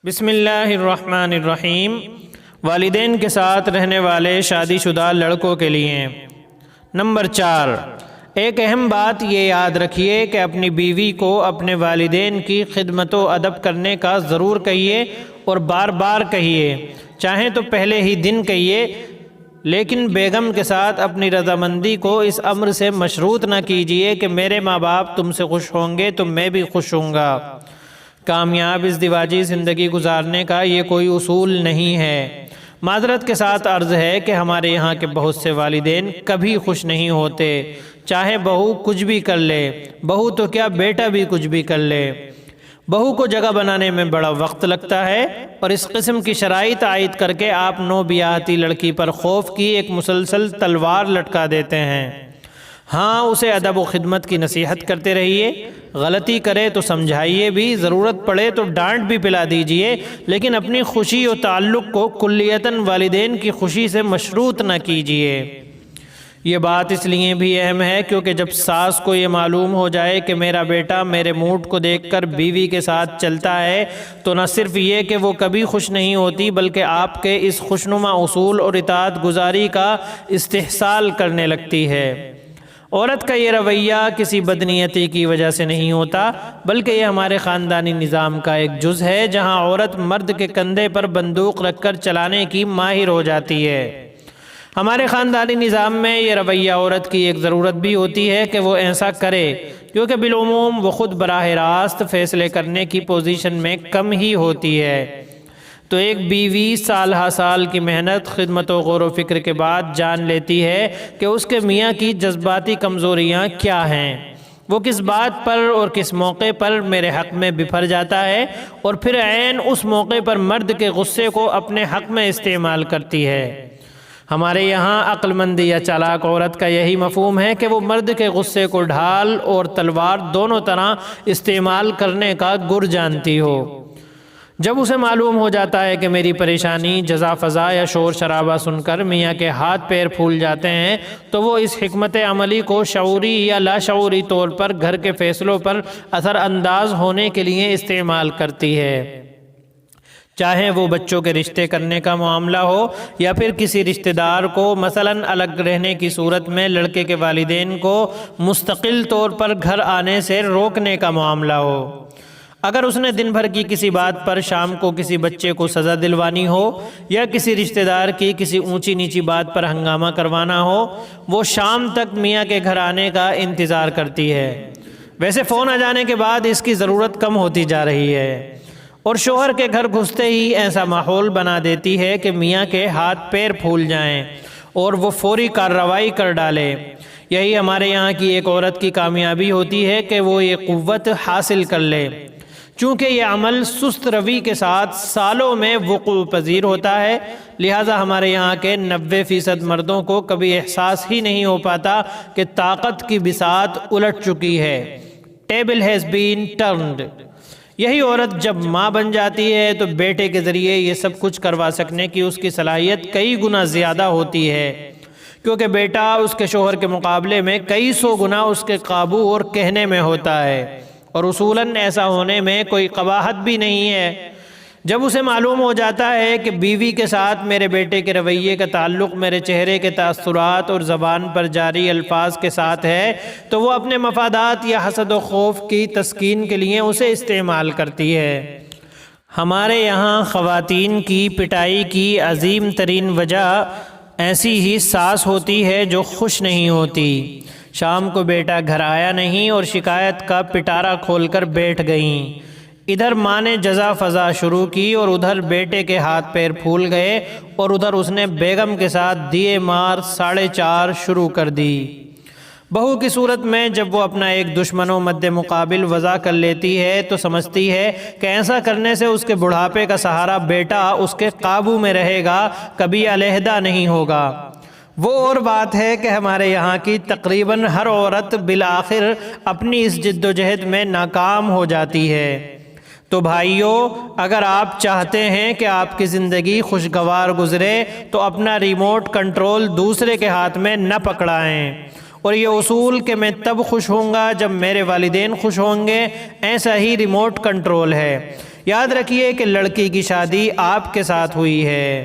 بسم اللہ الرحمن الرحیم۔ والدین کے ساتھ رہنے والے شادی شدہ لڑکوں کے لیے نمبر 4، ایک اہم بات یہ یاد رکھیے کہ اپنی بیوی کو اپنے والدین کی خدمت و ادب کرنے کا ضرور کہیے اور بار بار کہیے، چاہیں تو پہلے ہی دن کہیے، لیکن بیگم کے ساتھ اپنی رضامندی کو اس امر سے مشروط نہ کیجیے کہ میرے ماں باپ تم سے خوش ہوں گے تو میں بھی خوش ہوں گا۔ کامیاب ازدواجی زندگی گزارنے کا یہ کوئی اصول نہیں ہے۔ معذرت کے ساتھ عرض ہے کہ ہمارے یہاں کے بہت سے والدین کبھی خوش نہیں ہوتے، چاہے بہو کچھ بھی کر لے، بہو تو کیا بیٹا بھی کچھ بھی کر لے۔ بہو کو جگہ بنانے میں بڑا وقت لگتا ہے اور اس قسم کی شرائط عائد کر کے آپ نو بیاہتی لڑکی پر خوف کی ایک مسلسل تلوار لٹکا دیتے ہیں۔ ہاں، اسے ادب و خدمت کی نصیحت کرتے رہیے، غلطی کرے تو سمجھائیے بھی، ضرورت پڑے تو ڈانٹ بھی پلا دیجیے، لیکن اپنی خوشی و تعلق کو کلیتاً والدین کی خوشی سے مشروط نہ کیجیے۔ یہ بات اس لیے بھی اہم ہے کیونکہ جب ساس کو یہ معلوم ہو جائے کہ میرا بیٹا میرے موڈ کو دیکھ کر بیوی کے ساتھ چلتا ہے تو نہ صرف یہ کہ وہ کبھی خوش نہیں ہوتی بلکہ آپ کے اس خوشنما اصول اور اطاعت گزاری کا استحصال کرنے لگتی ہے۔ عورت کا یہ رویہ کسی بدنیتی کی وجہ سے نہیں ہوتا بلکہ یہ ہمارے خاندانی نظام کا ایک جز ہے جہاں عورت مرد کے کندھے پر بندوق رکھ کر چلانے کی ماہر ہو جاتی ہے۔ ہمارے خاندانی نظام میں یہ رویہ عورت کی ایک ضرورت بھی ہوتی ہے کہ وہ ایسا کرے کیونکہ بالعموم وہ خود براہ راست فیصلے کرنے کی پوزیشن میں کم ہی ہوتی ہے۔ تو ایک بیوی سال ہا سال کی محنت، خدمت و غور و فکر کے بعد جان لیتی ہے کہ اس کے میاں کی جذباتی کمزوریاں کیا ہیں، وہ کس بات پر اور کس موقع پر میرے حق میں بپھر جاتا ہے اور پھر عین اس موقع پر مرد کے غصے کو اپنے حق میں استعمال کرتی ہے۔ ہمارے یہاں عقل مند یا چالاک عورت کا یہی مفہوم ہے کہ وہ مرد کے غصے کو ڈھال اور تلوار دونوں طرح استعمال کرنے کا گر جانتی ہو۔ جب اسے معلوم ہو جاتا ہے کہ میری پریشانی، جزا فضا یا شور شرابہ سن کر میاں کے ہاتھ پیر پھول جاتے ہیں تو وہ اس حکمت عملی کو شعوری یا لاشعوری طور پر گھر کے فیصلوں پر اثر انداز ہونے کے لیے استعمال کرتی ہے، چاہے وہ بچوں کے رشتے کرنے کا معاملہ ہو یا پھر کسی رشتہ دار کو مثلاً الگ رہنے کی صورت میں لڑکے کے والدین کو مستقل طور پر گھر آنے سے روکنے کا معاملہ ہو۔ اگر اس نے دن بھر کی کسی بات پر شام کو کسی بچے کو سزا دلوانی ہو یا کسی رشتہ دار کی کسی اونچی نیچی بات پر ہنگامہ کروانا ہو، وہ شام تک میاں کے گھر آنے کا انتظار کرتی ہے۔ ویسے فون آ جانے کے بعد اس کی ضرورت کم ہوتی جا رہی ہے اور شوہر کے گھر گھستے ہی ایسا ماحول بنا دیتی ہے کہ میاں کے ہاتھ پیر پھول جائیں اور وہ فوری کارروائی کر ڈالے۔ یہی ہمارے یہاں کی ایک عورت کی کامیابی ہوتی ہے کہ وہ یہ قوت حاصل کر لے۔ چونکہ یہ عمل سست روی کے ساتھ سالوں میں وقوع پذیر ہوتا ہے، لہٰذا ہمارے یہاں کے 90% مردوں کو کبھی احساس ہی نہیں ہو پاتا کہ طاقت کی بساط الٹ چکی ہے، ٹیبل ہیز بین ٹرنڈ۔ یہی عورت جب ماں بن جاتی ہے تو بیٹے کے ذریعے یہ سب کچھ کروا سکنے کی اس کی صلاحیت کئی گنا زیادہ ہوتی ہے، کیونکہ بیٹا اس کے شوہر کے مقابلے میں کئی سو گنا اس کے قابو اور کہنے میں ہوتا ہے، اور اصولاً ایسا ہونے میں کوئی قباحت بھی نہیں ہے۔ جب اسے معلوم ہو جاتا ہے کہ بیوی کے ساتھ میرے بیٹے کے رویے کا تعلق میرے چہرے کے تاثرات اور زبان پر جاری الفاظ کے ساتھ ہے تو وہ اپنے مفادات یا حسد و خوف کی تسکین کے لیے اسے استعمال کرتی ہے۔ ہمارے یہاں خواتین کی پٹائی کی عظیم ترین وجہ ایسی ہی ساس ہوتی ہے جو خوش نہیں ہوتی۔ شام کو بیٹا گھر آیا نہیں اور شکایت کا پٹارا کھول کر بیٹھ گئیں۔ ادھر ماں نے جزا فضا شروع کی اور ادھر بیٹے کے ہاتھ پیر پھول گئے اور ادھر اس نے بیگم کے ساتھ دیے مار 4.5 شروع کر دی۔ بہو کی صورت میں جب وہ اپنا ایک دشمن و مد مقابل وضع کر لیتی ہے تو سمجھتی ہے کہ ایسا کرنے سے اس کے بڑھاپے کا سہارا بیٹا اس کے قابو میں رہے گا، کبھی علیحدہ نہیں ہوگا۔ وہ اور بات ہے کہ ہمارے یہاں کی تقریباً ہر عورت بالآخر اپنی اس جد و جہد میں ناکام ہو جاتی ہے۔ تو بھائیو، اگر آپ چاہتے ہیں کہ آپ کی زندگی خوشگوار گزرے تو اپنا ریموٹ کنٹرول دوسرے کے ہاتھ میں نہ پکڑائیں، اور یہ اصول کہ میں تب خوش ہوں گا جب میرے والدین خوش ہوں گے، ایسا ہی ریموٹ کنٹرول ہے۔ یاد رکھیے کہ لڑکی کی شادی آپ کے ساتھ ہوئی ہے۔